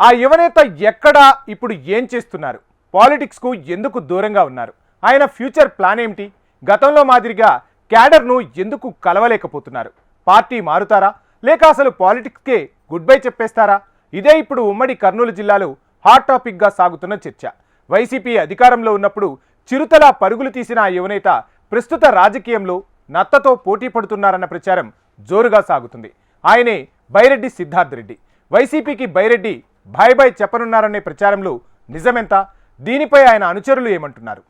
ఆ యువనేత ఎక్కడా ఇప్పుడు ఏం చేస్తున్నారు? పాలిటిక్స్కు ఎందుకు దూరంగా ఉన్నారు? ఆయన ఫ్యూచర్ ప్లాన్ ఏమిటి? గతంలో మాదిరిగా క్యాడర్ను ఎందుకు కలవలేకపోతున్నారు? పార్టీ మారుతారా లేక అసలు పాలిటిక్స్కే గుడ్ బై చెప్పేస్తారా? ఇదే ఇప్పుడు ఉమ్మడి కర్నూలు జిల్లాలో హాట్ టాపిక్గా సాగుతున్న చర్చ. వైసీపీ అధికారంలో ఉన్నప్పుడు చిరుతలా పరుగులు తీసిన ఆ యువనేత ప్రస్తుత రాజకీయంలో నత్తతో పోటీ పడుతున్నారన్న ప్రచారం జోరుగా సాగుతుంది. ఆయనే బైరెడ్డి సిద్ధార్థ్ రెడ్డి. వైసీపీకి బైరెడ్డి బాయ్ బాయ్ చెప్పనున్నారనే ప్రచారంలో నిజమెంత? దీనిపై ఆయన అనుచరులు ఏమంటున్నారు?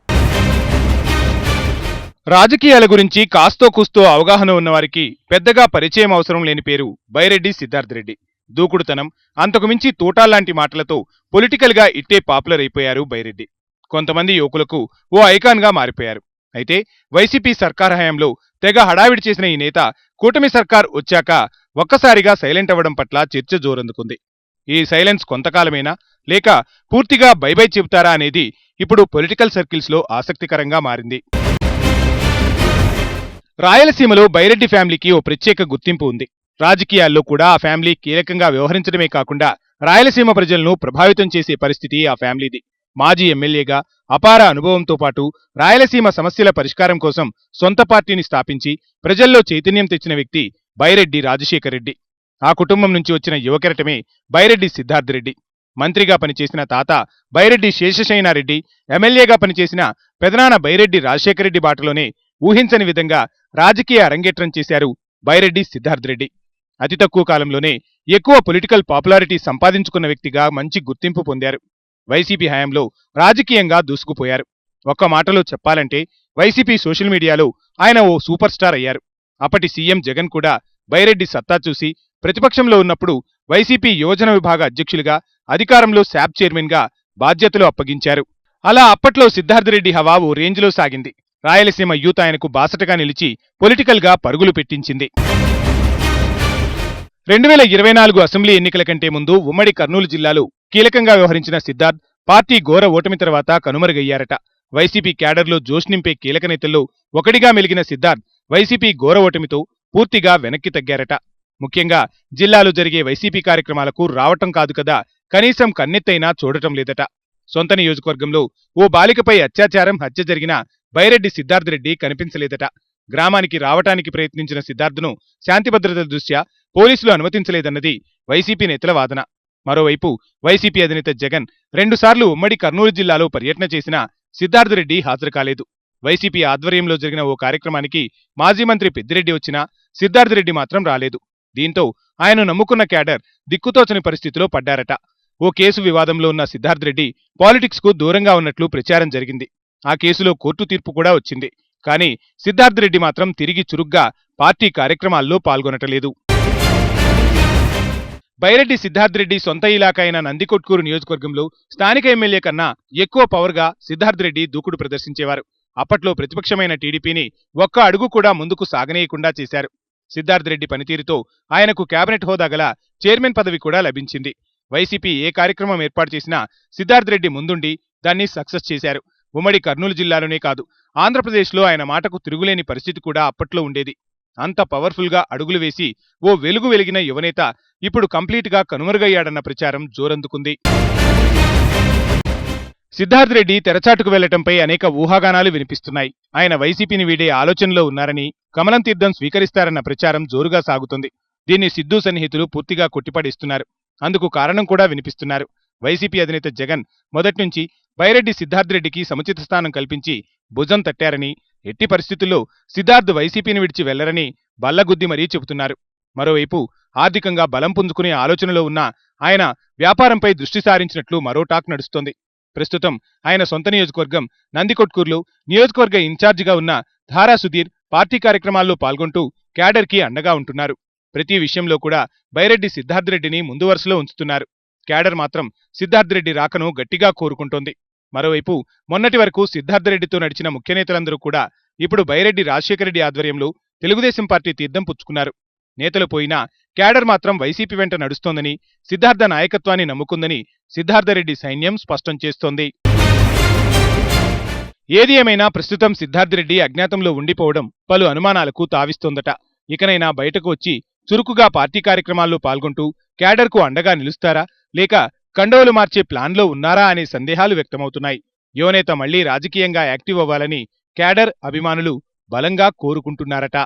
రాజకీయాల గురించి కాస్తో కూస్తో అవగాహన ఉన్నవారికి పెద్దగా పరిచయం అవసరం లేని పేరు బైరెడ్డి సిద్ధార్థ్ రెడ్డి. దూకుడుతనం, అంతకుమించి తూటాల్లాంటి మాటలతో పొలిటికల్ గా ఇట్టే పాపులర్ అయిపోయారు బైరెడ్డి. కొంతమంది యువకులకు ఓ ఐకాన్ గా మారిపోయారు. అయితే వైసీపీ సర్కార్ హయాంలో తెగ హడావిడి చేసిన ఈ నేత కూటమి సర్కార్ వచ్చాక ఒక్కసారిగా సైలెంట్ అవ్వడం పట్ల చర్చ జోరందుకుంది. ఈ సైలెన్స్ కొంతకాలమేనా లేక పూర్తిగా బైబై చెబుతారా అనేది ఇప్పుడు పొలిటికల్ సర్కిల్స్ లో ఆసక్తికరంగా మారింది. రాయలసీమలో బైరెడ్డి ఫ్యామిలీకి ఓ ప్రత్యేక గుర్తింపు ఉంది. రాజకీయాల్లో కూడా ఆ ఫ్యామిలీ కీలకంగా వ్యవహరించడమే కాకుండా రాయలసీమ ప్రజలను ప్రభావితం చేసే పరిస్థితి ఆ ఫ్యామిలీది. మాజీ ఎమ్మెల్యేగా అపార అనుభవంతో పాటు రాయలసీమ సమస్యల పరిష్కారం కోసం సొంత పార్టీని స్థాపించి ప్రజల్లో చైతన్యం తెచ్చిన వ్యక్తి బైరెడ్డి రాజశేఖర్ రెడ్డి. ఆ కుటుంబం నుంచి వచ్చిన యువకెరటమే బైరెడ్డి సిద్ధార్థ్ రెడ్డి. మంత్రిగా పనిచేసిన తాత బైరెడ్డి శేషశయనారెడ్డి, ఎమ్మెల్యేగా పనిచేసిన పెదనాన్న బైరెడ్డి రాజశేఖర రెడ్డి బాటలోనే ఊహించని విధంగా రాజకీయ అరంగేట్రం చేశారు బైరెడ్డి సిద్ధార్థ్ రెడ్డి. అతి తక్కువ కాలంలోనే ఎక్కువ పొలిటికల్ పాపులారిటీ సంపాదించుకున్న వ్యక్తిగా మంచి గుర్తింపు పొందారు. వైసీపీ హయాంలో రాజకీయంగా దూసుకుపోయారు. ఒక్క మాటలో చెప్పాలంటే వైసీపీ సోషల్ మీడియాలో ఆయన ఓ సూపర్ స్టార్ అయ్యారు. అప్పటి సీఎం జగన్ కూడా బైరెడ్డి సత్తా చూసి ప్రతిపక్షంలో ఉన్నప్పుడు వైసీపీ యువజన విభాగ అధ్యక్షులుగా, అధికారంలో శాప్ చైర్మన్ గా బాధ్యతలు అప్పగించారు. అలా అప్పట్లో సిద్ధార్థ్ రెడ్డి హవా ఓ రేంజ్లో సాగింది. రాయలసీమ యూత్ ఆయనకు బాసటగా నిలిచి పొలిటికల్ గా పరుగులు పెట్టించింది. 2024 అసెంబ్లీ ఎన్నికల కంటే ముందు ఉమ్మడి కర్నూలు జిల్లాలో కీలకంగా వ్యవహరించిన సిద్ధార్థ్ పార్టీ ఘోర ఓటమి తర్వాత కనుమరుగయ్యారట. వైసీపీ క్యాడర్లో జోష్ నింపే కీలక నేతల్లో ఒకటిగా మెలిగిన సిద్ధార్థ్ వైసీపీ ఘోర ఓటమితో పూర్తిగా వెనక్కి తగ్గారట. ముఖ్యంగా జిల్లాలో జరిగే వైసీపీ కార్యక్రమాలకు రావటం కాదు కదా, కనీసం కన్నెత్తైనా చూడటం లేదట. సొంత నియోజకవర్గంలో ఓ బాలికపై అత్యాచారం, హత్య జరిగిన బైరెడ్డి సిద్ధార్థ్ రెడ్డి కనిపించలేదట. గ్రామానికి రావటానికి ప్రయత్నించిన సిద్ధార్థ్ను శాంతి భద్రతల దృష్ట్యా పోలీసులు అనుమతించలేదన్నది వైసీపీ నేతల వాదన. మరోవైపు వైసీపీ అధినేత జగన్ 2 సార్లు ఉమ్మడి కర్నూలు జిల్లాలో పర్యటన చేసినా సిద్ధార్థ్ రెడ్డి హాజరు కాలేదు. వైసీపీ ఆధ్వర్యంలో జరిగిన ఓ కార్యక్రమానికి మాజీ మంత్రి పెద్దిరెడ్డి వచ్చినా సిద్ధార్థ్ రెడ్డి మాత్రం రాలేదు. దీంతో ఆయన నమ్ముకున్న క్యాడర్ దిక్కుతోచని పరిస్థితిలో పడ్డారట. ఓ కేసు వివాదంలో ఉన్న సిద్ధార్థ్ రెడ్డి పాలిటిక్స్ కు దూరంగా ఉన్నట్లు ప్రచారం జరిగింది. ఆ కేసులో కోర్టు తీర్పు కూడా వచ్చింది. కానీ సిద్ధార్థ్ రెడ్డి మాత్రం తిరిగి చురుగ్గా పార్టీ కార్యక్రమాల్లో పాల్గొనటలేదు. బైరెడ్డి సిద్ధార్థ్ రెడ్డి సొంత ఇలాకా అయిన నందికొట్కూరు నియోజకవర్గంలో స్థానిక ఎమ్మెల్యే కన్నా ఎక్కువ పవర్గా సిద్ధార్థ్ రెడ్డి దూకుడు ప్రదర్శించేవారు. అప్పట్లో ప్రతిపక్షమైన టీడీపీని ఒక్క అడుగు కూడా ముందుకు సాగనీయకుండా చేశారు. సిద్ధార్థ్ రెడ్డి పనితీరుతో ఆయనకు కేబినెట్ హోదా గల చైర్మన్ పదవి కూడా లభించింది. వైసీపీ ఏ కార్యక్రమం ఏర్పాటు చేసినా సిద్ధార్థ్ రెడ్డి ముందుండి దాన్ని సక్సెస్ చేశారు. ఉమ్మడి కర్నూలు జిల్లాలోనే కాదు, ఆంధ్రప్రదేశ్లో ఆయన మాటకు తిరుగులేని పరిస్థితి కూడా అప్పట్లో ఉండేది. అంత పవర్ఫుల్ గా అడుగులు వేసి ఓ వెలుగు వెలిగిన యువనేత ఇప్పుడు కంప్లీట్ గా కనుమరుగయ్యాడన్న ప్రచారం జోరందుకుంది. సిద్ధార్థ్ రెడ్డి తెరచాటుకు వెళ్లటంపై అనేక ఊహాగానాలు వినిపిస్తున్నాయి. ఆయన వైసీపీని వీడే ఆలోచనలో ఉన్నారని, కమలం తీర్థం స్వీకరిస్తారన్న ప్రచారం జోరుగా సాగుతుంది. దీన్ని సిద్ధు సన్నిహితులు పూర్తిగా కొట్టిపడేస్తున్నారు. అందుకు కారణం కూడా వినిపిస్తున్నారు. వైసీపీ అధినేత జగన్ మొదట్నుంచి బైరెడ్డి సిద్ధార్థ్ రెడ్డికి సముచిత స్థానం కల్పించి భుజం తట్టారని, ఎట్టి పరిస్థితుల్లో సిద్ధార్థ్ వైసీపీని విడిచి వెళ్లరని బల్లగుద్ది మరీ చెబుతున్నారు. మరోవైపు ఆర్థికంగా బలం పుంజుకునే ఆలోచనలో ఉన్న ఆయన వ్యాపారంపై దృష్టి సారించినట్లు మరో టాక్ నడుస్తోంది. ప్రస్తుతం ఆయన సొంత నియోజకవర్గం నందికొట్కూరులో నియోజకవర్గ ఇన్ఛార్జిగా ఉన్న ధారా సుధీర్ పార్టీ కార్యక్రమాల్లో పాల్గొంటూ క్యాడర్కి అండగా ఉంటున్నారు. ప్రతి విషయంలో కూడా బైరెడ్డి సిద్ధార్థ్ రెడ్డిని ముందు వరుసలో ఉంచుతున్నారు. క్యాడర్ మాత్రం సిద్ధార్థ్ రెడ్డి రాకను గట్టిగా కోరుకుంటోంది. మరోవైపు మొన్నటి వరకు సిద్ధార్థ్ రెడ్డితో నడిచిన ముఖ్యనేతలందరూ కూడా ఇప్పుడు బైరెడ్డి రాజశేఖర రెడ్డి ఆధ్వర్యంలో తెలుగుదేశం పార్టీ తీర్థం పుచ్చుకున్నారు. నేతలు పోయినా క్యాడర్ మాత్రం వైసీపీ వెంట నడుస్తోందని, సిద్ధార్థ నాయకత్వాన్ని నమ్ముకుందని సిద్ధార్థరెడ్డి సైన్యం స్పష్టం చేస్తోంది. ఏది ఏమైనా ప్రస్తుతం సిద్ధార్థ్ రెడ్డి అజ్ఞాతంలో ఉండిపోవడం పలు అనుమానాలకు తావిస్తోందట. ఇకనైనా బయటకు వచ్చి చురుకుగా పార్టీ కార్యక్రమాల్లో పాల్గొంటూ క్యాడర్కు అండగా నిలుస్తారా లేక కండోలు మార్చే ప్లాన్లో ఉన్నారా అనే సందేహాలు వ్యక్తమవుతున్నాయి. యువనేత మళ్లీ రాజకీయంగా యాక్టివ్ అవ్వాలని క్యాడర్ అభిమానులు బలంగా కోరుకుంటున్నారట.